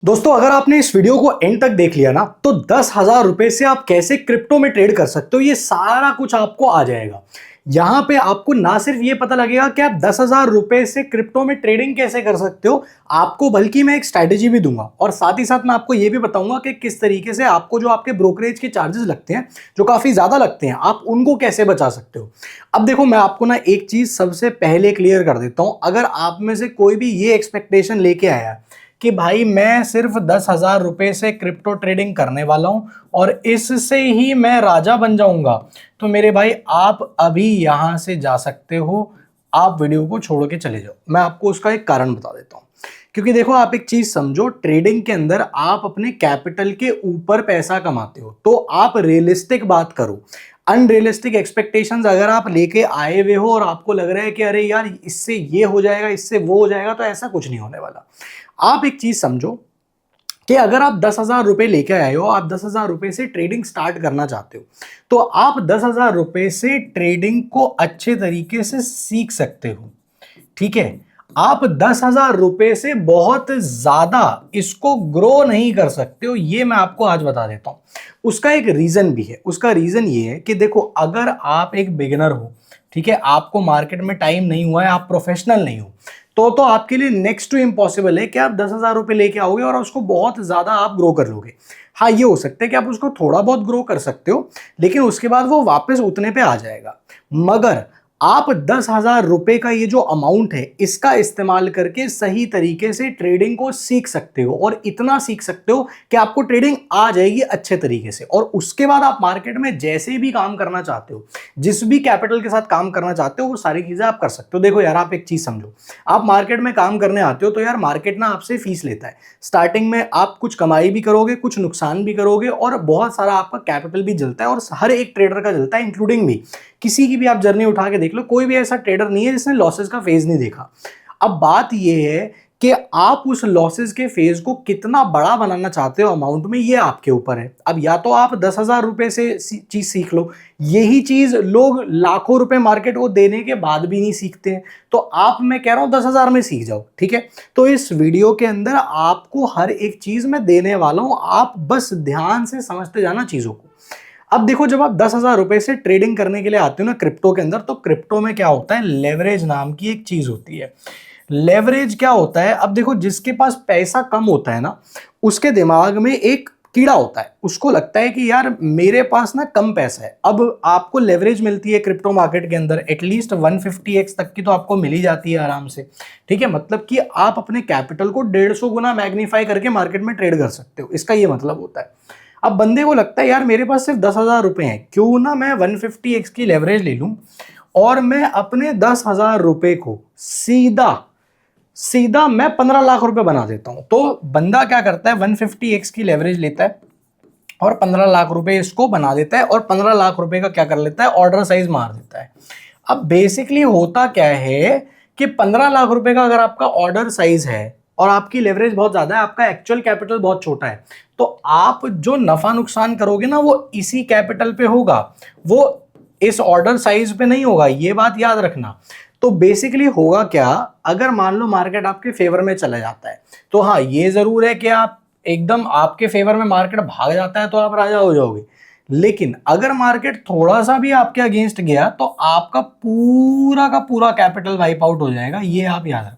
दोस्तों अगर आपने इस वीडियो को एंड तक देख लिया ना तो 10,000 रुपए से आप कैसे क्रिप्टो में ट्रेड कर सकते हो ये सारा कुछ आपको आ जाएगा। यहां पे आपको ना सिर्फ ये पता लगेगा कि आप 10,000 रुपए से क्रिप्टो में ट्रेडिंग कैसे कर सकते हो, आपको बल्कि मैं एक स्ट्रैटेजी भी दूंगा और साथ ही साथ मैं आपको ये भी बताऊंगा कि किस तरीके से आपको जो आपके ब्रोकरेज के चार्जेस लगते हैं जो काफी ज्यादा लगते हैं आप उनको कैसे बचा सकते हो। अब देखो मैं आपको ना एक चीज सबसे पहले क्लियर कर देता हूं। अगर आप में से कोई भी ये एक्सपेक्टेशन लेके आया कि भाई मैं सिर्फ 10,000 रुपए से क्रिप्टो ट्रेडिंग करने वाला हूं और इससे ही मैं राजा बन जाऊंगा, तो मेरे भाई आप अभी यहां से जा सकते हो। आप वीडियो को छोड़ के चले जाओ। मैं आपको उसका एक कारण बता देता हूं। क्योंकि देखो आप एक चीज समझो, ट्रेडिंग के अंदर आप अपने कैपिटल के ऊपर पैसा कमाते हो, तो आप रियलिस्टिक बात करो। अनरियलिस्टिक एक्सपेक्टेशंस अगर आप लेके आए हुए हो और आपको लग रहा है कि अरे यार इससे ये हो जाएगा इससे वो हो जाएगा, तो ऐसा कुछ नहीं होने वाला। आप एक चीज समझो कि अगर आप 10,000 रुपए लेके आए हो, आप 10,000 रुपए से ट्रेडिंग स्टार्ट करना चाहते हो, तो आप 10,000 रुपए से ट्रेडिंग को अच्छे तरीके से सीख सकते हो। ठीक है, आप 10,000 रुपए से बहुत ज्यादा इसको ग्रो नहीं कर सकते हो, ये मैं आपको आज बता देता हूं। उसका एक रीजन भी है। उसका रीजन ये है कि देखो अगर आप एक बिगिनर हो, ठीक है, आपको मार्केट में टाइम नहीं हुआ है, आप प्रोफेशनल नहीं हो, तो आपके लिए नेक्स्ट टू इम्पॉसिबल है कि आप 10,000 रुपए लेके आओगे और उसको बहुत ज्यादा आप ग्रो कर लोगे। हाँ, ये हो सकता है कि आप उसको थोड़ा बहुत ग्रो कर सकते हो, लेकिन उसके बाद वो वापस उतने पे आ जाएगा। मगर आप 10,000 रुपए का ये जो अमाउंट है इसका इस्तेमाल करके सही तरीके से ट्रेडिंग को सीख सकते हो और इतना सीख सकते हो कि आपको ट्रेडिंग आ जाएगी अच्छे तरीके से। और उसके बाद आप मार्केट में जैसे भी काम करना चाहते हो, जिस भी कैपिटल के साथ काम करना चाहते हो, वो सारी चीजें आप कर सकते हो। देखो यार आप एक चीज समझो, आप मार्केट में काम करने आते हो तो यार मार्केट ना आपसे फीस लेता है। स्टार्टिंग में आप कुछ कमाई भी करोगे, कुछ नुकसान भी करोगे और बहुत सारा आपका कैपिटल भी जलता है और हर एक ट्रेडर का जलता है, इंक्लूडिंग मी। किसी की भी आप जर्नी उठा के देख लो, कोई भी ऐसा ट्रेडर नहीं है जिसने लॉसेस का फेज नहीं देखा। अब बात यह है कि आप उस लॉसेस के फेज को कितना बड़ा बनाना चाहते हो अमाउंट में, ये आपके ऊपर है। अब या तो आप 10,000 रुपए से चीज सीख लो, यही चीज लोग लाखों रुपए मार्केट को देने के बाद भी नहीं सीखते हैं, तो आप, मैं कह रहा हूं 10,000 में सीख जाओ। ठीक है, तो इस वीडियो के अंदर आपको हर एक चीज मैं देने वाला हूं, आप बस ध्यान से समझते जाना चीजों को। अब देखो जब आप 10,000 रुपए से ट्रेडिंग करने के लिए आते हो ना क्रिप्टो के अंदर, तो क्रिप्टो में क्या होता है, लेवरेज नाम की एक चीज होती है। लेवरेज क्या होता है, अब देखो जिसके पास पैसा कम होता है ना, उसके दिमाग में एक कीड़ा होता है, उसको लगता है कि यार मेरे पास ना कम पैसा है। अब आपको लेवरेज मिलती है क्रिप्टो मार्केट के अंदर एटलीस्ट 150x तक की तो आपको मिल ही जाती है आराम से। ठीक है, मतलब कि आप अपने कैपिटल को 150 गुना मैग्नीफाई करके मार्केट में ट्रेड कर सकते हो, इसका ये मतलब होता है। अब बंदे को लगता है यार मेरे पास सिर्फ 10,000 रुपए हैं, क्यों ना मैं 150x की लेवरेज ले लूं और मैं अपने 10,000 रुपए को सीधा सीधा मैं 15 लाख रुपए बना देता हूं। तो बंदा क्या करता है, 150x की लेवरेज लेता है और 15 लाख रुपए इसको बना देता है और 15 लाख रुपए का क्या कर लेता है, ऑर्डर साइज मार देता है। अब बेसिकली होता क्या है कि 15 लाख रुपए का अगर आपका ऑर्डर साइज है और आपकी लेवरेज बहुत ज्यादा है, आपका एक्चुअल कैपिटल बहुत छोटा है, तो आप जो नफा नुकसान करोगे ना वो इसी कैपिटल पे होगा, वो इस ऑर्डर साइज पे नहीं होगा, ये बात याद रखना। तो बेसिकली होगा क्या, अगर मान लो मार्केट आपके फेवर में चला जाता है, तो हाँ ये जरूर है कि आप एकदम आपके फेवर में मार्केट भाग जाता है तो आप राजा हो जाओगे। लेकिन अगर मार्केट थोड़ा सा भी आपके अगेंस्ट गया तो आपका पूरा का पूरा कैपिटल वाइप आउट हो जाएगा, ये आप याद रखो।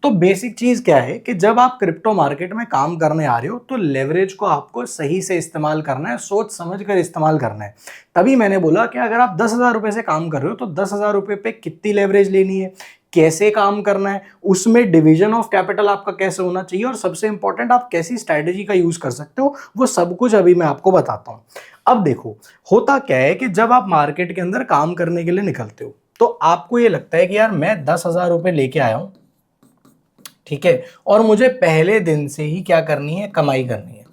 तो बेसिक चीज क्या है कि जब आप क्रिप्टो मार्केट में काम करने आ रहे हो तो लेवरेज को आपको सही से इस्तेमाल करना है, सोच समझ कर इस्तेमाल करना है। तभी मैंने बोला कि अगर आप 10,000 रुपए से काम कर रहे हो तो 10,000 रुपए पे कितनी लेवरेज लेनी है, कैसे काम करना है, उसमें डिवीजन ऑफ कैपिटल आपका कैसे होना चाहिए और सबसे इंपॉर्टेंट आप कैसी स्ट्रैटेजी का यूज कर सकते हो, वो सब कुछ अभी मैं आपको बताता हूं। अब देखो होता क्या है कि जब आप मार्केट के अंदर काम करने के लिए निकलते हो तो आपको ये लगता है कि यार मैं 10,000 रुपए लेके आया हूं, ठीक है, और मुझे पहले दिन से ही क्या करनी है, कमाई करनी है।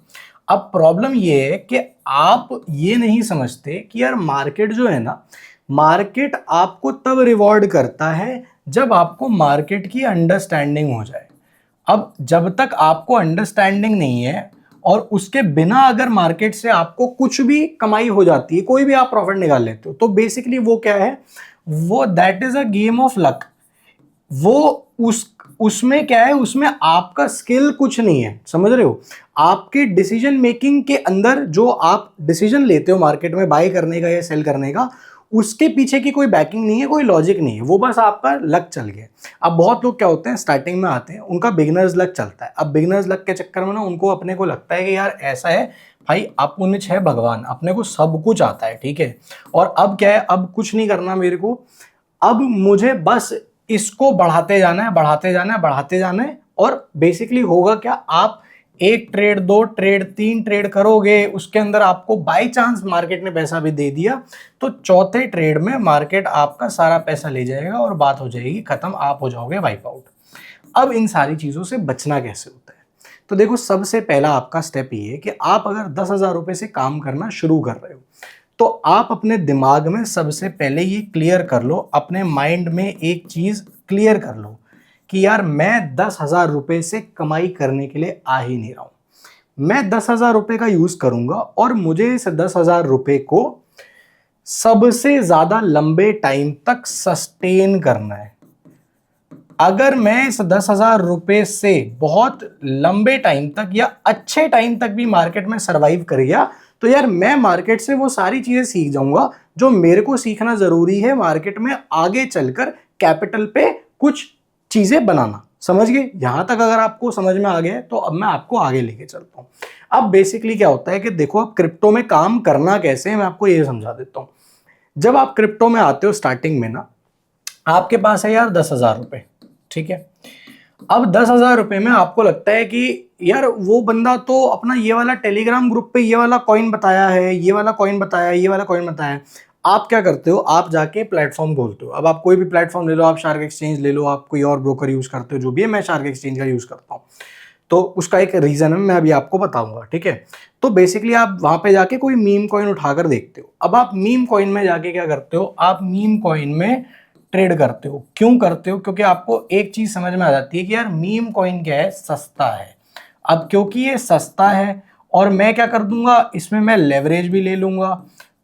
अब प्रॉब्लम ये है कि आप ये नहीं समझते कि यार मार्केट जो है ना, मार्केट आपको तब रिवॉर्ड करता है जब आपको मार्केट की अंडरस्टैंडिंग हो जाए। अब जब तक आपको अंडरस्टैंडिंग नहीं है और उसके बिना अगर मार्केट से आपको कुछ भी कमाई हो जाती है, कोई भी आप प्रॉफिट निकाल लेते हो, तो बेसिकली वो क्या है, वो that is a game of luck. वो उस उसमें क्या है, उसमें आपका स्किल कुछ नहीं है, समझ रहे हो। आपके डिसीजन मेकिंग के अंदर जो आप डिसीजन लेते हो मार्केट में बाय करने का या सेल करने का, उसके पीछे की कोई बैकिंग नहीं है, कोई लॉजिक नहीं है, वो बस आपका लक चल गया। अब बहुत लोग क्या होते हैं, स्टार्टिंग में आते हैं, उनका बिगिनर्स लक चलता है। अब बिगिनर्स लक के चक्कर में ना उनको अपने को लगता है कि यार ऐसा है भाई, अपुन है भगवान, अपने को सब कुछ आता है, ठीक है, और अब क्या है, अब कुछ नहीं करना मेरे को, अब मुझे बस इसको बढ़ाते जाना है, बढ़ाते जाना है, बढ़ाते जाना है। और बेसिकली होगा क्या, आप एक ट्रेड, दो ट्रेड, तीन ट्रेड करोगे, उसके अंदर आपको बाय चांस मार्केट ने पैसा भी दे दिया, तो चौथे ट्रेड में मार्केट आपका सारा पैसा ले जाएगा और बात हो जाएगी खत्म, आप हो जाओगे वाइप आउट। अब इन सारी चीजों से बचना कैसे होता है, तो देखो सबसे पहला आपका स्टेप ये है कि आप अगर 10,000 रुपए से काम करना शुरू कर रहे हो, तो आप अपने दिमाग में सबसे पहले ये क्लियर कर लो, अपने माइंड में एक चीज क्लियर कर लो कि यार मैं 10,000 रुपए से कमाई करने के लिए आ ही नहीं रहा हूं। मैं 10,000 रुपए का यूज करूंगा और मुझे इस 10,000 रुपए को सबसे ज्यादा लंबे टाइम तक सस्टेन करना है। अगर मैं इस 10,000 रुपए से बहुत लंबे टाइम तक या अच्छे टाइम तक भी मार्केट में सरवाइव कर गया, तो यार मैं मार्केट से वो सारी चीजें सीख जाऊंगा जो मेरे को सीखना जरूरी है मार्केट में आगे चलकर कैपिटल पे कुछ चीजें बनाना। समझ गए? यहां तक अगर आपको समझ में आ गया तो अब मैं आपको आगे लेके चलता हूं। अब बेसिकली क्या होता है कि देखो, आप क्रिप्टो में काम करना कैसे है मैं आपको ये समझा देता हूं। जब आप क्रिप्टो में आते हो स्टार्टिंग में ना, आपके पास है यार 10,000 रुपए, ठीक है। अब 10,000 रुपए में आपको लगता है कि यार वो बंदा तो अपना ये वाला टेलीग्राम ग्रुप पे ये वाला कॉइन बताया है, ये वाला कॉइन बताया है, ये वाला कॉइन बताया है। आप क्या करते हो, आप जाके प्लेटफॉर्म खोलते हो। अब आप कोई भी प्लेटफॉर्म ले लो, आप शार्क एक्सचेंज ले लो, आप कोई और ब्रोकर यूज करते हो, जो भी है, मैं शार्क एक्सचेंज का यूज करता हूँ। तो उसका एक रीजन है, मैं अभी आपको बताऊंगा, ठीक है। तो बेसिकली आप वहां पे जाके कोई मीम कॉइन उठाकर देखते हो। अब आप मीम कॉइन में जाके क्या करते हो, आप मीम कॉइन में ट्रेड करते हो। क्यों करते हो? क्योंकि आपको एक चीज समझ में आ जाती है कि यार मीम कॉइन क्या है, सस्ता है। अब क्योंकि ये सस्ता है और मैं क्या कर दूंगा, इसमें मैं लेवरेज भी ले लूंगा,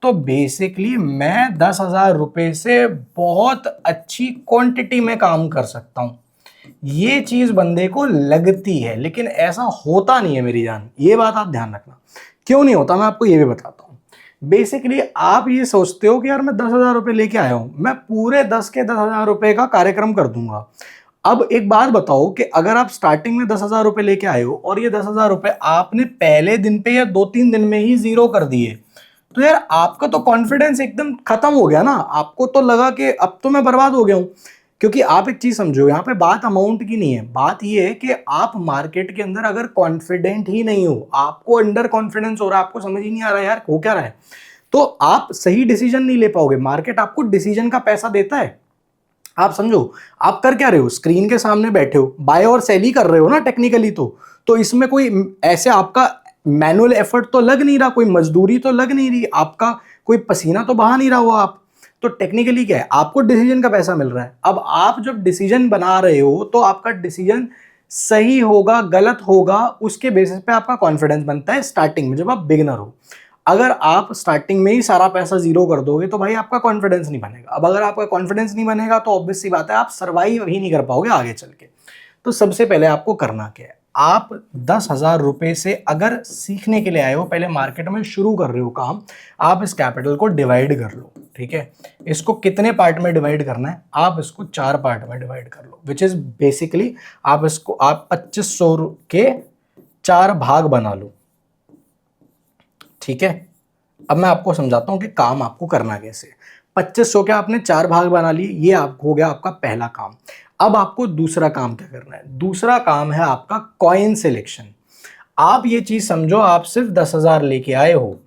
तो बेसिकली मैं 10,000 रुपए से बहुत अच्छी क्वांटिटी में काम कर सकता हूं। ये चीज बंदे को लगती है, लेकिन ऐसा होता नहीं है मेरी जान, ये बात आप ध्यान रखना। क्यों नहीं होता मैं आपको ये भी बताता हूँ। बेसिकली आप ये सोचते हो कि यार मैं 10,000 रुपए लेके आया हूं, मैं पूरे 10 के 10,000 रुपए का कार्यक्रम कर दूंगा। अब एक बात बताओ कि अगर आप स्टार्टिंग में 10,000 रुपए लेके आए हो और ये 10,000 रुपए आपने पहले दिन पे या 2-3 दिन में ही जीरो कर दिए, तो यार आपका तो कॉन्फिडेंस एकदम खत्म हो गया ना। आपको तो लगा कि अब तो मैं बर्बाद हो गया हूं। क्योंकि आप एक चीज समझो, यहाँ पे बात अमाउंट की नहीं है, बात ये है कि आप मार्केट के अंदर अगर कॉन्फिडेंट ही नहीं हो, आपको अंडर कॉन्फिडेंस हो रहा है, आपको समझ ही नहीं आ रहा है यार हो क्या रहा है, तो आप सही डिसीजन नहीं ले पाओगे। मार्केट आपको डिसीजन का पैसा देता है। आप समझो, आप कर क्या रहे हो, स्क्रीन के सामने बैठे हो, बाय और सेल ही कर रहे हो ना टेक्निकली। तो इसमें कोई ऐसे आपका मैनुअल एफर्ट तो लग नहीं रहा, कोई मजदूरी तो लग नहीं रही, आपका कोई पसीना तो बहा नहीं रहा हुआ आप। तो टेक्निकली क्या है, आपको डिसीजन का पैसा मिल रहा है। अब आप जब डिसीजन बना रहे हो तो आपका डिसीजन सही होगा गलत होगा, उसके बेसिस पे आपका कॉन्फिडेंस बनता है स्टार्टिंग में, जब आप बिगिनर हो। अगर आप स्टार्टिंग में ही सारा पैसा जीरो कर दोगे तो भाई आपका कॉन्फिडेंस नहीं बनेगा। अब अगर आपका कॉन्फिडेंस नहीं बनेगा तो ऑब्वियस सी बात है आप सर्वाइव ही नहीं कर पाओगे आगे चल के। तो सबसे पहले आपको करना क्या है, आप 10,000 रुपए से अगर सीखने के लिए आए हो, पहले मार्केट में शुरू कर रहे हो काम, आप इस कैपिटल को डिवाइड कर लो, ठीक है। इसको कितने पार्ट में डिवाइड करना है, आप इसको 4 पार्ट में डिवाइड कर लो, विच इज बेसिकली आप इसको आप 2500 के 4 भाग बना लो, ठीक है। अब मैं आपको समझाता हूं कि काम आपको करना कैसे। 2500 के आपने 4 भाग बना लिए, ये आपको हो गया आपका पहला काम। अब आपको दूसरा काम क्या करना है, दूसरा काम है आपका कॉइन सिलेक्शन। आप ये चीज समझो, आप सिर्फ 10,000 लेके आए हो।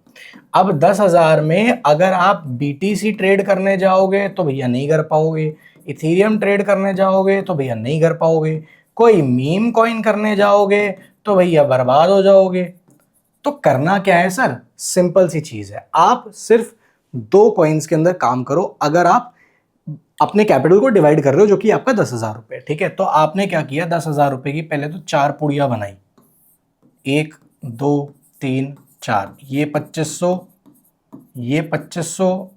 अब 10,000 में अगर आप BTC ट्रेड करने जाओगे तो भैया नहीं कर पाओगे, इथेरियम ट्रेड करने जाओगे तो भैया नहीं कर पाओगे, कोई मीम कॉइन करने जाओगे तो भैया बर्बाद हो जाओगे। तो करना क्या है सर, सिंपल सी चीज है, आप सिर्फ 2 कॉइन्स के अंदर काम करो। अगर आप अपने कैपिटल को डिवाइड कर रहे हो जो कि आपका 10,000 रुपए, ठीक है, तो आपने क्या किया, 10,000 रुपए की पहले तो 4 पुड़िया बनाई, 1 2 3 4, ये 2500, ये 2500,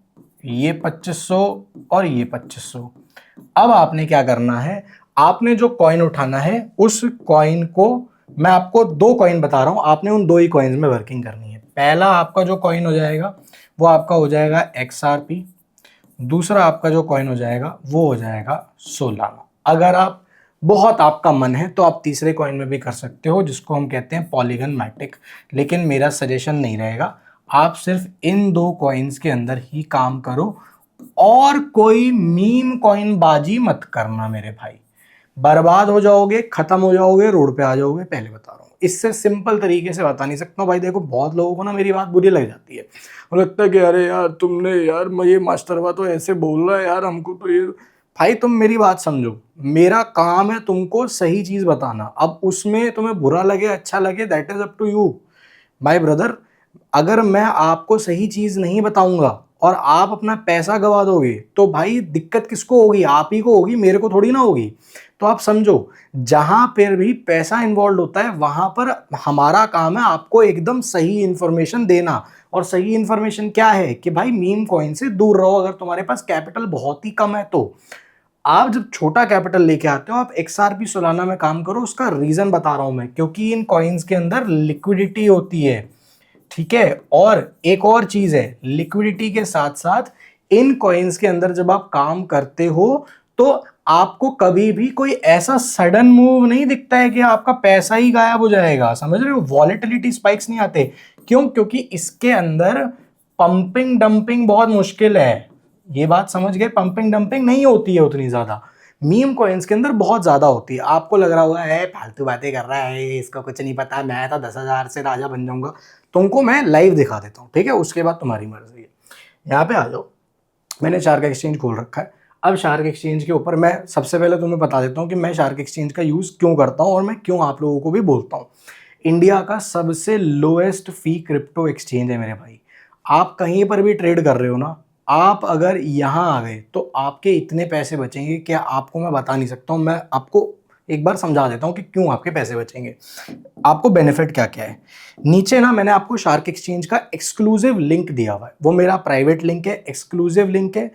ये 2500 और ये 2500। अब आपने क्या करना है, आपने जो कॉइन उठाना है उस कॉइन को, मैं आपको 2 कॉइन बता रहा हूं, आपने उन 2 ही कॉइन्स में वर्किंग करनी है। पहला आपका जो कॉइन हो जाएगा वो आपका हो जाएगा XRP, दूसरा आपका जो कॉइन हो जाएगा वो हो जाएगा सोलाना। अगर आप बहुत आपका मन है तो आप तीसरे कॉइन में भी कर सकते हो जिसको हम कहते हैं पॉलीगन मैटिक, लेकिन मेरा सजेशन नहीं रहेगा, आप सिर्फ इन 2 कॉइन्स के अंदर ही काम करो और कोई मीम कॉइन बाजी मत करना मेरे भाई, बर्बाद हो जाओगे, खत्म हो जाओगे, रोड पे आ जाओगे, पहले बता रहा हूँ। इससे सिंपल तरीके से बता नहीं सकता हूँ भाई। देखो बहुत लोगों को ना मेरी बात बुरी लग जाती है और लगता है कि अरे यार तुमने यार ये मास्टरवा तो ऐसे बोल रहा है यार, हमको तो ये। भाई तुम मेरी बात समझो, मेरा काम है तुमको सही चीज बताना, अब उसमें तुम्हें बुरा लगे अच्छा लगे that is up to you my brother. अगर मैं आपको सही चीज नहीं बताऊंगा और आप अपना पैसा गवा दोगे तो भाई दिक्कत किसको होगी? आप ही को होगी, मेरे को थोड़ी ना होगी। तो आप समझो, जहां पर भी पैसा इन्वॉल्व होता है वहां पर हमारा काम है आपको एकदम सही इंफॉर्मेशन देना। और सही इंफॉर्मेशन क्या है कि भाई मीम कॉइन से दूर रहो। अगर तुम्हारे पास कैपिटल बहुत ही कम है तो आप जब छोटा कैपिटल लेके आते हो आप XRP सोलाना में काम करो। उसका रीजन बता रहा हूं मैं, क्योंकि इन कॉइन्स के अंदर लिक्विडिटी होती है, ठीक है। और एक और चीज है, लिक्विडिटी के साथ साथ इन कॉइन्स के अंदर जब आप काम करते हो तो आपको कभी भी कोई ऐसा सडन मूव नहीं दिखता है कि आपका पैसा ही गायब हो जाएगा, समझ रहे हो? वॉलेटिलिटी स्पाइक्स नहीं आते। क्यों? क्योंकि इसके अंदर पंपिंग डंपिंग बहुत मुश्किल है। ये बात समझ गए? पंपिंग डंपिंग नहीं होती है उतनी ज्यादा, मीम कॉइन्स के अंदर बहुत ज्यादा होती है। आपको लग रहा होगा है फालतू बातें कर रहा है, इसका कुछ नहीं पता, मैं तो 10,000 से राजा बन जाऊंगा। तुमको मैं लाइव दिखा देता हूँ, ठीक है? उसके बाद तुम्हारी मर्जी है। यहाँ पे आ जाओ, मैंने शार्क एक्सचेंज खोल रखा है। अब शार्क एक्सचेंज के ऊपर मैं सबसे पहले तुम्हें बता देता हूँ कि मैं शार्क एक्सचेंज का यूज़ क्यों करता हूँ और मैं क्यों आप लोगों को भी बोलता हूँ। इंडिया का सबसे लोएस्ट फी क्रिप्टो एक्सचेंज है मेरे भाई। आप कहीं पर भी ट्रेड कर रहे हो ना, आप अगर यहाँ आ गए तो आपके इतने पैसे बचेंगे कि आपको मैं बता नहीं सकता हूँ। मैं आपको एक बार समझा देता हूँ कि क्यों आपके पैसे बचेंगे, आपको बेनिफिट क्या क्या है। नीचे ना मैंने आपको शार्क एक्सचेंज का एक्सक्लूसिव लिंक दिया हुआ है, वो मेरा प्राइवेट लिंक है, एक्सक्लूसिव लिंक है।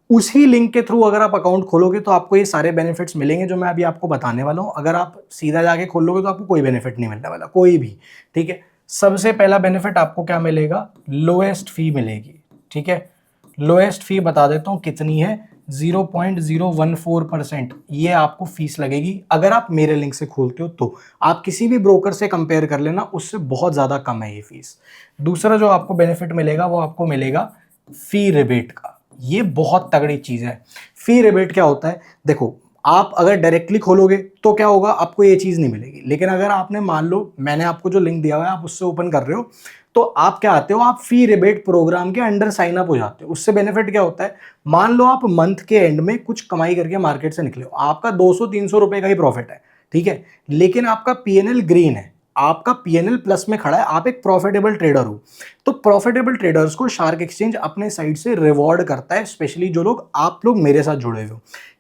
उसी लिंक के थ्रू अगर आप अकाउंट खोलोगे तो आपको ये सारे बेनिफिट्स मिलेंगे जो मैं अभी आपको बताने वाला हूँ। अगर आप सीधा जाके खोलोगे तो आपको कोई बेनिफिट नहीं मिलने वाला, कोई भी, ठीक है। सबसे पहला बेनिफिट आपको क्या मिलेगा? लोएस्ट फी मिलेगी, ठीक है। लोएस्ट फी बता देता हूँ कितनी है, 0.014% ये आपको फीस लगेगी अगर आप मेरे लिंक से खोलते हो तो। आप किसी भी ब्रोकर से कंपेयर कर लेना, उससे बहुत ज़्यादा कम है ये फीस। दूसरा जो आपको बेनिफिट मिलेगा वो आपको मिलेगा फी रिबेट का। ये बहुत तगड़ी चीज़ है। फी रिबेट क्या होता है? देखो, आप अगर डायरेक्टली खोलोगे तो क्या होगा, आपको ये चीज़ नहीं मिलेगी। लेकिन अगर आपने, मान लो मैंने आपको जो लिंक दिया हुआ है आप उससे ओपन कर रहे हो तो आप क्या आते हो, आप फी रिबेट प्रोग्राम के अंडर साइन अप हो जाते हो। उससे बेनिफिट क्या होता है? मान लो आप मंथ के एंड में कुछ कमाई करके मार्केट से निकले हो, आपका 200-300 रुपए का ही प्रॉफिट है, ठीक है। लेकिन आपका पीएनएल ग्रीन है, आपका पीएनएल प्लस में खड़ा है, आप एक प्रॉफिटेबल ट्रेडर हो। तो प्रॉफिटेबल ट्रेडर्स को शार्क एक्सचेंज अपने साइड से रिवॉर्ड करता है, स्पेशली जो लोग, आप लोग मेरे साथ जुड़े हुए हो।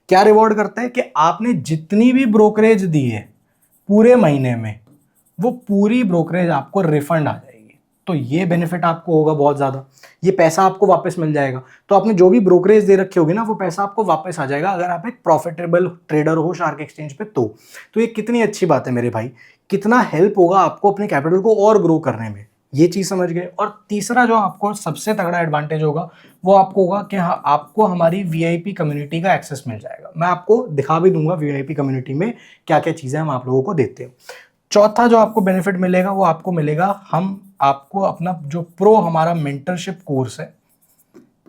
क्या रिवॉर्ड करता है कि आपने जितनी भी ब्रोकरेज दी है पूरे महीने में, वो पूरी ब्रोकरेज आपको रिफंड आ जाएगी। तो ये बेनिफिट आपको होगा बहुत ज़्यादा, ये पैसा आपको वापस मिल जाएगा। तो आपने जो भी ब्रोकरेज दे रखी होगी ना, वो पैसा आपको वापस आ जाएगा अगर आप एक प्रॉफिटेबल ट्रेडर हो शार्क एक्सचेंज पे। तो ये कितनी अच्छी बात है मेरे भाई, कितना हेल्प होगा आपको अपने कैपिटल को और ग्रो करने में, ये चीज़ समझ गए। और तीसरा जो आपको सबसे तगड़ा एडवांटेज होगा वो आपको होगा कि हाँ, आपको हमारी वीआईपी कम्युनिटी का एक्सेस मिल जाएगा। मैं आपको दिखा भी दूंगा वीआईपी कम्युनिटी में क्या क्या चीज़ें हम आप लोगों को देते हैं। चौथा जो आपको बेनिफिट मिलेगा वो आपको मिलेगा, हम आपको अपना जो प्रो हमारा मेंटरशिप कोर्स है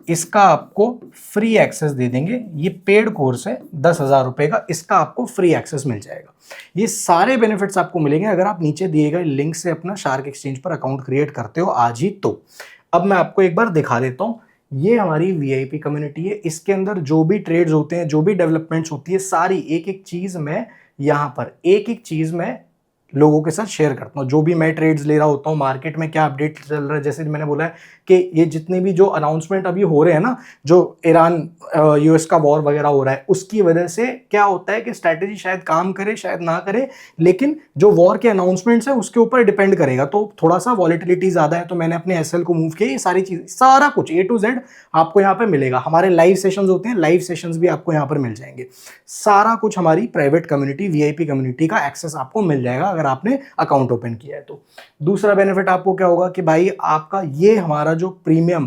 इसका आपको फ्री एक्सेस दे देंगे। ये पेड कोर्स है 10,000 रुपए का, इसका आपको फ्री एक्सेस मिल जाएगा। ये सारे बेनिफिट्स आपको मिलेंगे अगर आप नीचे दिए गए लिंक से अपना शार्क एक्सचेंज पर अकाउंट क्रिएट करते हो आज ही। तो अब मैं आपको एक बार दिखा देता हूँ, ये हमारी वीआईपी कम्युनिटी है। इसके अंदर जो भी ट्रेड्स होते हैं, जो भी डेवलपमेंट्स होती है, सारी एक एक चीज़ मैं यहाँ पर एक एक चीज़ मैं लोगों के साथ शेयर करता हूँ। जो भी मैं ट्रेड्स ले रहा होता हूँ, मार्केट में क्या अपडेट चल रहा है, जैसे मैंने बोला है कि ये जितने भी जो अनाउंसमेंट अभी हो रहे हैं ना, जो ईरान यूएस का वॉर वगैरह हो रहा है, उसकी वजह से क्या होता है कि स्ट्रैटेजी शायद काम करे शायद ना करे, लेकिन जो वॉर के अनाउंसमेंट्स है उसके ऊपर डिपेंड करेगा। तो थोड़ा सा वॉलेटिलिटी ज्यादा है, तो मैंने अपने एसएल को मूव किया। ये सारी चीज, सारा कुछ ए टू जेड आपको यहाँ पे मिलेगा। हमारे लाइव सेशंस होते हैं, लाइव सेशंस भी आपको यहाँ पर मिल जाएंगे। सारा कुछ हमारी प्राइवेट कम्युनिटी, वीआईपी कम्युनिटी का एक्सेस आपको मिल जाएगा अगर आपने अकाउंट ओपन किया है तो। दूसरा बेनिफिट आपको क्या होगा कि भाई आपका ये हमारा जो प्रीमियम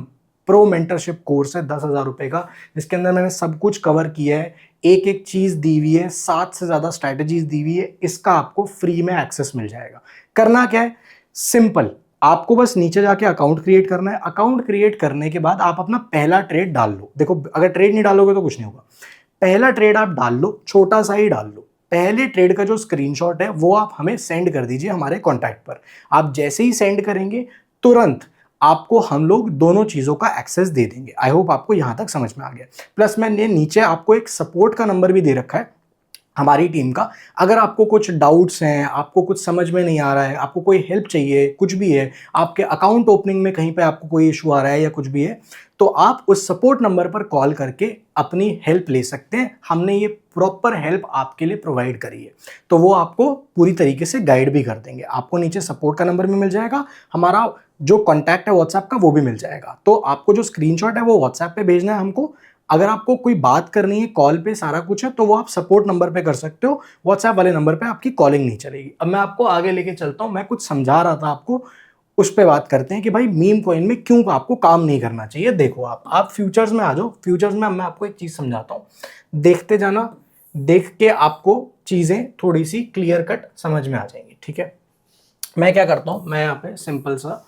प्रो मेंटरशिप कोर्स है 10,000 रुपए का, जिसके अंदर मैंने सब कुछ कवर किया है, एक एक चीज दी हुई है, 7 से ज्यादा स्ट्रैटेजीज दी हुई है, इसका आपको फ्री में एक्सेस मिल जाएगा। करना क्या है, सिंपल, आपको बस नीचे जाके अकाउंट क्रिएट करना है। अकाउंट क्रिएट करने के बाद आप अपना पहला ट्रेड डाल लो। देखो अगर ट्रेड नहीं डालोगे तो कुछ नहीं होगा, पहला ट्रेड आप डाल लो, छोटा सा ही डाल लो। पहले ट्रेड का जो स्क्रीनशॉट है वो आप हमें सेंड कर दीजिए हमारे कॉन्टैक्ट पर। आप जैसे ही सेंड करेंगे तुरंत आपको हम लोग दोनों चीज़ों का एक्सेस दे देंगे। आई होप आपको यहाँ तक समझ में आ गया। प्लस मैंने नीचे आपको एक सपोर्ट का नंबर भी दे रखा है हमारी टीम का। अगर आपको कुछ डाउट्स हैं, आपको कुछ समझ में नहीं आ रहा है, आपको कोई हेल्प चाहिए, कुछ भी है, आपके अकाउंट ओपनिंग में कहीं पे आपको कोई इशू आ रहा है या कुछ भी है, तो आप उस सपोर्ट नंबर पर कॉल करके अपनी हेल्प ले सकते हैं। हमने ये प्रॉपर हेल्प आपके लिए प्रोवाइड करी है, तो वो आपको पूरी तरीके से गाइड भी कर देंगे। आपको नीचे सपोर्ट का नंबर भी मिल जाएगा, हमारा जो कॉन्टैक्ट है व्हाट्सएप का वो भी मिल जाएगा। तो आपको जो स्क्रीनशॉट है वो व्हाट्सएप पे भेजना है हमको। अगर आपको कोई बात करनी है कॉल पे सारा कुछ है, तो वो आप सपोर्ट नंबर पे कर सकते हो, व्हाट्सएप वाले नंबर पे आपकी कॉलिंग नहीं चलेगी। अब मैं आपको आगे लेके चलता हूँ, मैं कुछ समझा रहा था आपको, उस पे बात करते हैं कि भाई मीम कॉइन में क्यों आपको काम नहीं करना चाहिए। देखो आप फ्यूचर्स में आ जाओ। फ्यूचर्स में मैं आपको एक चीज समझाता हूँ, देखते जाना, देख के आपको चीजें थोड़ी सी क्लियर कट समझ में आ जाएंगी। ठीक है, मैं क्या करता हूँ, मैं यहाँ पे सिंपल सा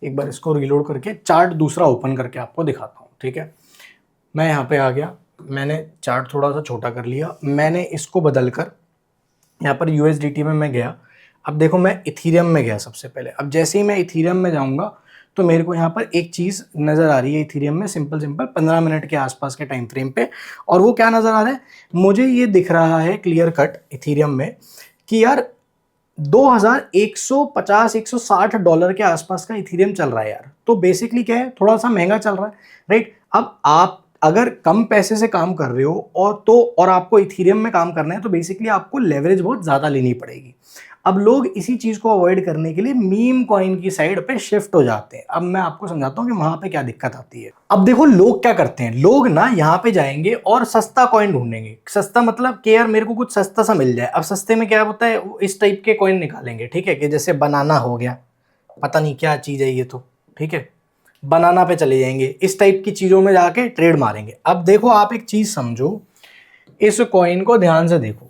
एक बार इसको रीलोड करके चार्ट दूसरा ओपन करके आपको दिखाता हूँ। ठीक है, मैं यहाँ पे आ गया, मैंने चार्ट थोड़ा सा छोटा कर लिया, मैंने इसको बदलकर यहाँ पर यूएसडीटी में मैं गया। अब देखो मैं इथीरियम में गया सबसे पहले। अब जैसे ही मैं इथीरियम में जाऊँगा तो मेरे को यहाँ पर एक चीज़ नज़र आ रही है इथीरियम में, सिंपल 15 मिनट के आसपास के टाइम फ्रेम पे। और वो क्या नज़र आ रहा है, मुझे ये दिख रहा है क्लियर कट इथीरियम में कि यार 2150-160 डॉलर के आसपास का इथीरियम चल रहा है यार। तो बेसिकली क्या है, थोड़ा सा महंगा चल रहा है, राइट। अब आप अगर कम पैसे से काम कर रहे हो और आपको इथीरियम में काम करना है, तो बेसिकली आपको लेवरेज बहुत ज़्यादा लेनी पड़ेगी। अब लोग इसी चीज़ को अवॉइड करने के लिए मीम कॉइन की साइड पे शिफ्ट हो जाते हैं। अब मैं आपको समझाता हूँ कि वहाँ पे क्या दिक्कत आती है। अब देखो लोग क्या करते हैं, लोग ना यहाँ पे जाएंगे और सस्ता कॉइन ढूंढेंगे। सस्ता मतलब कि यार मेरे को कुछ सस्ता सा मिल जाए। अब सस्ते में क्या होता है, इस टाइप के कॉइन निकालेंगे, ठीक है, कि जैसे बनाना हो गया, पता नहीं क्या चीज़ है ये तो, ठीक है, बनाना पे चले जाएंगे, इस टाइप की चीज़ों में जाके ट्रेड मारेंगे। अब देखो आप एक चीज़ समझो, इस कॉइन को ध्यान से देखो।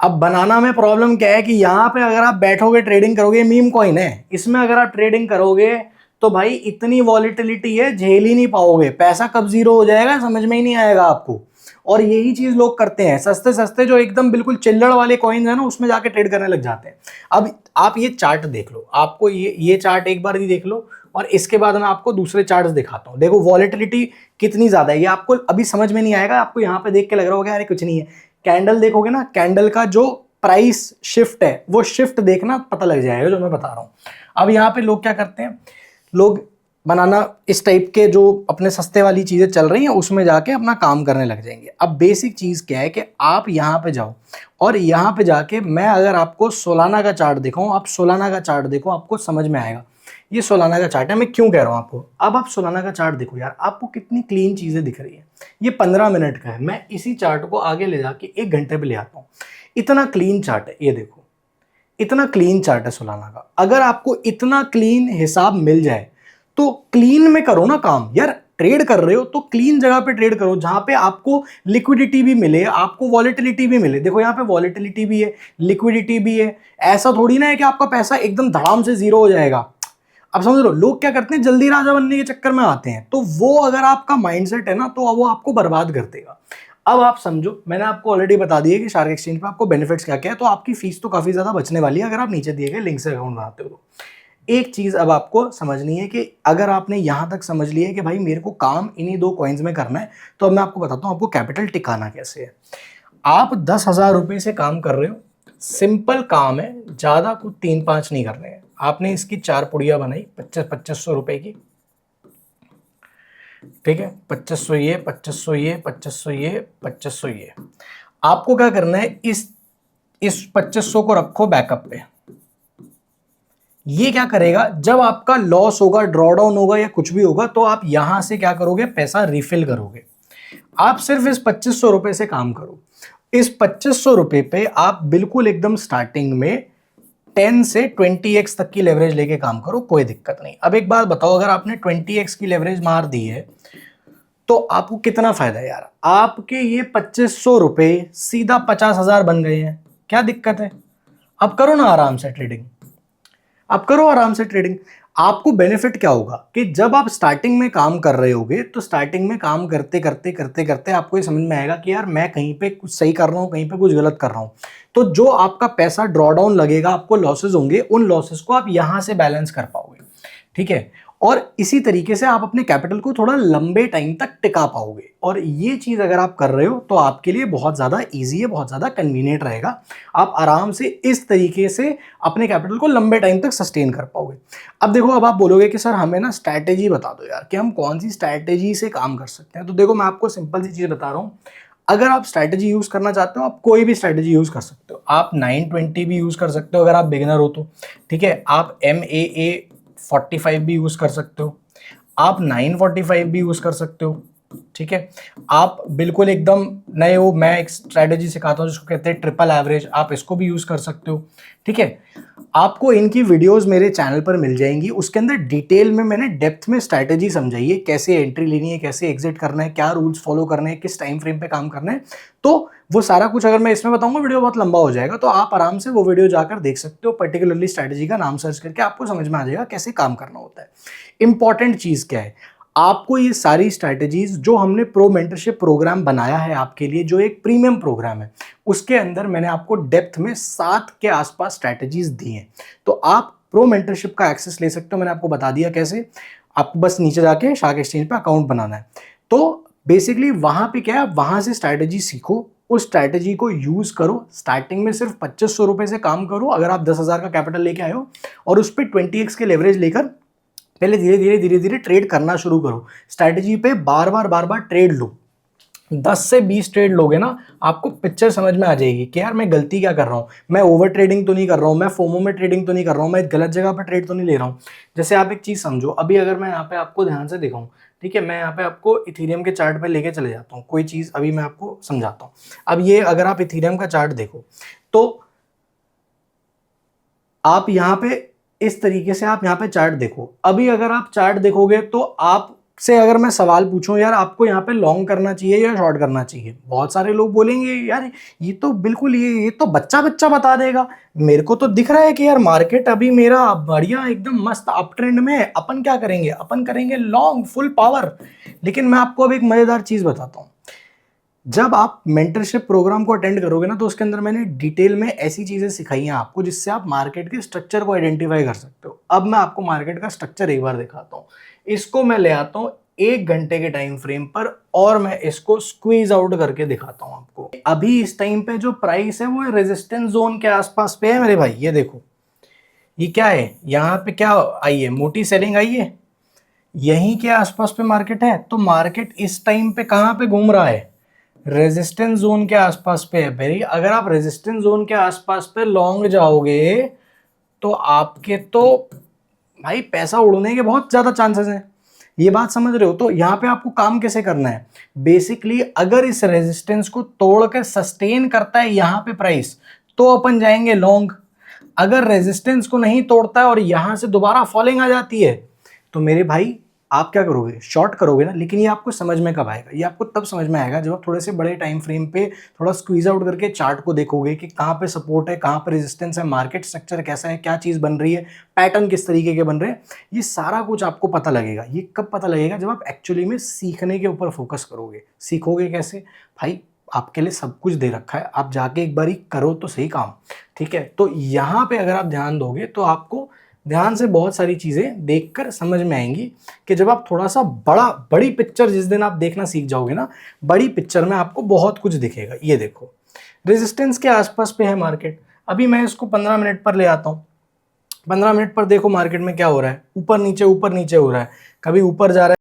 अब बनाना में प्रॉब्लम क्या है कि यहाँ पे अगर आप बैठोगे ट्रेडिंग करोगे, मीम कॉइन है, इसमें अगर आप ट्रेडिंग करोगे तो भाई इतनी वॉलेटिलिटी है, झेल ही नहीं पाओगे, पैसा कब जीरो हो जाएगा समझ में ही नहीं आएगा आपको। और यही चीज लोग करते हैं, सस्ते सस्ते जो एकदम बिल्कुल चिल्लड़ वाले कॉइन्स है ना, उसमें जाके ट्रेड करने लग जाते हैं। अब आप ये चार्ट देख लो, आपको ये चार्ट एक बार ही देख लो, और इसके बाद मैं आपको दूसरे चार्ट्स दिखाता हूँ। देखो वॉलेटिलिटी कितनी ज्यादा है, ये आपको अभी समझ में नहीं आएगा, आपको यहाँ पे देख के लग रहा होगा अरे कुछ नहीं है। कैंडल देखोगे ना, कैंडल का जो प्राइस शिफ्ट है वो शिफ्ट देखना पता लग जाएगा जो मैं बता रहा हूँ। अब यहाँ पे लोग क्या करते हैं, लोग बनाना इस टाइप के जो अपने सस्ते वाली चीज़ें चल रही हैं उसमें जाके अपना काम करने लग जाएंगे। अब बेसिक चीज़ क्या है कि आप यहाँ पे जाओ और यहाँ पे जाके मैं अगर आपको सोलाना का चार्ट दिखाऊं, आप सोलाना का चार्ट देखो, आपको समझ में आएगा। ये सोलाना का चार्ट है, मैं क्यों कह रहा हूँ आपको। अब आप सोलाना का चार्ट देखो यार, आपको कितनी क्लीन चीज़ें दिख रही है। ये 15 मिनट का है, मैं इसी चार्ट को आगे ले जाके 1 घंटे पे ले आता हूँ। इतना क्लीन चार्ट है, ये देखो इतना क्लीन चार्ट है सोलाना का। अगर आपको इतना क्लीन हिसाब मिल जाए तो क्लीन में करो ना काम यार। ट्रेड कर रहे हो तो क्लीन जगह पे ट्रेड करो, जहां पे आपको लिक्विडिटी भी मिले, आपको वॉलेटिलिटी भी मिले। देखो यहाँ पे वॉलेटिलिटी भी है, लिक्विडिटी भी है। ऐसा थोड़ी ना है कि आपका पैसा एकदम धड़ाम से जीरो हो जाएगा। अब समझ लो, लोग क्या करते हैं, जल्दी राजा बनने के चक्कर में आते हैं, तो वो अगर आपका माइंडसेट है ना तो वो आपको बर्बाद कर देगा। अब आप समझो, मैंने आपको ऑलरेडी बता दिया कि शार्क एक्सचेंज पे आपको बेनिफिट्स क्या क्या है, तो आपकी फीस तो काफी ज्यादा बचने वाली है अगर आप नीचे दिए गए लिंक से अकाउंट बनाते हो तो। एक चीज अब आपको समझनी है कि अगर आपने यहां तक समझ लिया है कि भाई मेरे को काम इन्हीं 2 कॉइन्स में करना है, तो अब मैं आपको बताता हूं आपको कैपिटल टिकाना कैसे है। आप 10,000 रुपए से काम कर रहे हो, सिंपल काम है, ज़्यादा कुछ 3-5 नहीं करने हैं। आपने इसकी 4 पुड़िया बनाई 2500 रुपए की, ठीक है, 2500 ये, 2500 ये, 2500 ये, 2500 ये। आपको क्या करना है, इस 2500 को रखो बैकअप पे। ये क्या करेगा, जब आपका लॉस होगा, ड्रॉडाउन होगा या कुछ भी होगा, तो आप यहां से क्या करोगे, पैसा रिफिल करोगे। आप सिर्फ इस 2500 रुपए से काम करो। इस 2500 रुपए पे आप बिल्कुल एकदम स्टार्टिंग में 10 से 20x तक की लेवरेज लेके काम करो, कोई दिक्कत नहीं। अब एक बात बताओ, अगर आपने 20x की लेवरेज मार दी है तो आपको कितना फायदा है यार। आपके ये 2500 रुपए सीधा 50,000 बन गए हैं, क्या दिक्कत है। अब करो ना आराम से ट्रेडिंग, आप करो आराम से ट्रेडिंग। आपको बेनिफिट क्या होगा कि जब आप स्टार्टिंग में काम कर रहे होगे, तो स्टार्टिंग में काम करते करते करते करते आपको ये समझ में आएगा कि यार मैं कहीं पे कुछ सही कर रहा हूँ, कहीं पे कुछ गलत कर रहा हूँ। तो जो आपका पैसा ड्रॉडाउन लगेगा, आपको लॉसेज होंगे, उन लॉसेज को आप यहां से बैलेंस कर पाओगे, ठीक है। और इसी तरीके से आप अपने कैपिटल को थोड़ा लंबे टाइम तक टिका पाओगे। और ये चीज अगर आप कर रहे हो तो आपके लिए बहुत ज्यादा इजी है, बहुत ज्यादा कन्वीनियंट रहेगा। आप आराम से इस तरीके से अपने कैपिटल को लंबे टाइम तक सस्टेन कर पाओगे। अब देखो, अब आप बोलोगे कि सर हमें ना स्ट्रैटेजी बता दो यार, कि हम कौन सी स्ट्रैटेजी से काम कर सकते हैं। तो देखो, मैं आपको सिंपल सी चीज बता रहा हूँ। अगर आप स्ट्रैटेजी यूज करना चाहते हो, आप कोई भी स्ट्रैटेजी यूज कर सकते हो। आप 920 भी यूज कर सकते हो अगर आप बिगिनर हो तो, ठीक है। आप MAA 45 भी यूज कर सकते हो, आप 945 भी यूज कर सकते हो, ठीक है। आप बिल्कुल एकदम नए हो, मैं एक स्ट्रैटेजी सिखाता हूं जिसको कहते हैं ट्रिपल एवरेज, आप इसको भी यूज कर सकते हो, ठीक है। आपको इनकी वीडियोस मेरे चैनल पर मिल जाएंगी, उसके अंदर डिटेल में मैंने डेप्थ में स्ट्रैटेजी समझाई है, कैसे एंट्री लेनी है, कैसे एग्जिट करना है, क्या रूल्स फॉलो करने हैं, किस टाइम फ्रेम पे काम करना है। तो वो सारा कुछ अगर मैं इसमें बताऊंगा, वीडियो बहुत लंबा हो जाएगा, तो आप आराम से वो वीडियो जाकर देख सकते हो। पर्टिकुलरली स्ट्रैटेजी का नाम सर्च करके आपको समझ में आ जाएगा कैसे काम करना होता है। इंपॉर्टेंट चीज क्या है, आपको ये सारी स्ट्रैटेजीज जो हमने प्रो मेंटरशिप प्रोग्राम बनाया है आपके लिए, जो एक प्रीमियम प्रोग्राम है, उसके अंदर मैंने आपको डेप्थ में 7 के आसपास स्ट्रैटेजीज दी हैं। तो आप प्रो मेंटरशिप का एक्सेस ले सकते हो, मैंने आपको बता दिया कैसे। आपको बस नीचे जाके शार्क एक्सचेंज पे अकाउंट बनाना है। तो बेसिकली वहां पे क्या है, वहां से स्ट्रैटेजी सीखो, उस स्ट्रैटेजी को यूज करो। स्टार्टिंग में सिर्फ 2500 रुपए से काम करो, अगर आप 10,000 का कैपिटल लेके आए हो, और उस पर 20x के लेवरेज लेकर पहले धीरे धीरे धीरे धीरे ट्रेड करना शुरू करो। स्ट्रैटेजी पे बार बार ट्रेड लो। 10 से 20 ट्रेड लोगे ना, आपको पिक्चर समझ में आ जाएगी कि यार मैं गलती क्या कर रहा हूँ, मैं ओवर ट्रेडिंग तो नहीं कर रहा हूँ, मैं फोमो में ट्रेडिंग तो नहीं कर रहा हूँ, मैं गलत जगह पर ट्रेड तो नहीं ले रहा हूँ। जैसे आप एक चीज़ समझो, अभी अगर मैं यहाँ पे आपको ध्यान से दिखाऊँ, ठीक है, मैं यहाँ पे आपको इथीरियम के चार्ट पे लेके चले जाता हूँ, कोई चीज़ अभी मैं आपको समझाता हूँ। अब ये अगर आप इथीरियम का चार्ट देखो, तो आप यहाँ पे इस तरीके से आप यहाँ पे चार्ट देखो। अभी अगर आप चार्ट देखोगे तो आपसे अगर मैं सवाल पूछूं, यार आपको यहाँ पे लॉन्ग करना चाहिए या शॉर्ट करना चाहिए, बहुत सारे लोग बोलेंगे यार ये तो बिल्कुल ये तो बच्चा बच्चा बता देगा। मेरे को तो दिख रहा है कि यार मार्केट अभी मेरा बढ़िया एकदम मस्त अप ट्रेंड में है, अपन क्या करेंगे, अपन करेंगे लॉन्ग फुल पावर। लेकिन मैं आपको अब एक मजेदार चीज बताता हूँ। जब आप मेंटरशिप प्रोग्राम को अटेंड करोगे ना, तो उसके अंदर मैंने डिटेल में ऐसी चीज़ें सिखाई हैं आपको जिससे आप मार्केट के स्ट्रक्चर को आइडेंटिफाई कर सकते हो। अब मैं आपको मार्केट का स्ट्रक्चर एक बार दिखाता हूँ। इसको मैं ले आता हूँ 1 घंटे के टाइम फ्रेम पर, और मैं इसको स्क्वीज आउट करके दिखाता हूँ आपको। अभी इस टाइम पे जो प्राइस है वो रेजिस्टेंस जोन के आसपास पे है मेरे भाई। ये देखो, ये क्या है, यहाँ पे क्या आई है, मोटी सेलिंग आई है, यहीं के आसपास पे मार्केट है। तो मार्केट इस टाइम पे कहाँ पे घूम रहा है, रेजिस्टेंस जोन के आसपास पे है भाई। अगर आप रेजिस्टेंस जोन के आसपास पे लॉन्ग जाओगे तो आपके तो भाई पैसा उड़ने के बहुत ज्यादा चांसेस हैं। ये बात समझ रहे हो। तो यहाँ पे आपको काम कैसे करना है, बेसिकली अगर इस रेजिस्टेंस को तोड़कर सस्टेन करता है यहाँ पे प्राइस, तो अपन जाएंगे लॉन्ग। अगर रेजिस्टेंस को नहीं तोड़ता है और यहां से दोबारा फॉलिंग आ जाती है, तो मेरे भाई आप क्या करोगे, शॉर्ट करोगे ना। लेकिन ये आपको समझ में कब आएगा, ये आपको तब समझ में आएगा जब आप थोड़े से बड़े टाइम फ्रेम पे थोड़ा स्क्वीज आउट करके चार्ट को देखोगे कि कहाँ पे सपोर्ट है, कहाँ पे रेजिस्टेंस है, मार्केट स्ट्रक्चर कैसा है, क्या चीज़ बन रही है, पैटर्न किस तरीके के बन रहे हैं। ये सारा कुछ आपको पता लगेगा। ये कब पता लगेगा, जब आप एक्चुअली में सीखने के ऊपर फोकस करोगे। सीखोगे कैसे भाई, आपके लिए सब कुछ दे रखा है, आप जाके एक बार करो तो सही काम, ठीक है। तो यहाँ पे अगर आप ध्यान दोगे तो आपको ध्यान से बहुत सारी चीज़ें देखकर समझ में आएंगी कि जब आप थोड़ा सा बड़ी पिक्चर जिस दिन आप देखना सीख जाओगे ना, बड़ी पिक्चर में आपको बहुत कुछ दिखेगा। ये देखो, रेजिस्टेंस के आसपास पे है मार्केट। अभी मैं इसको 15 मिनट पर ले आता हूँ। 15 मिनट पर देखो मार्केट में क्या हो रहा है, ऊपर नीचे हो रहा है, कभी ऊपर जा रहा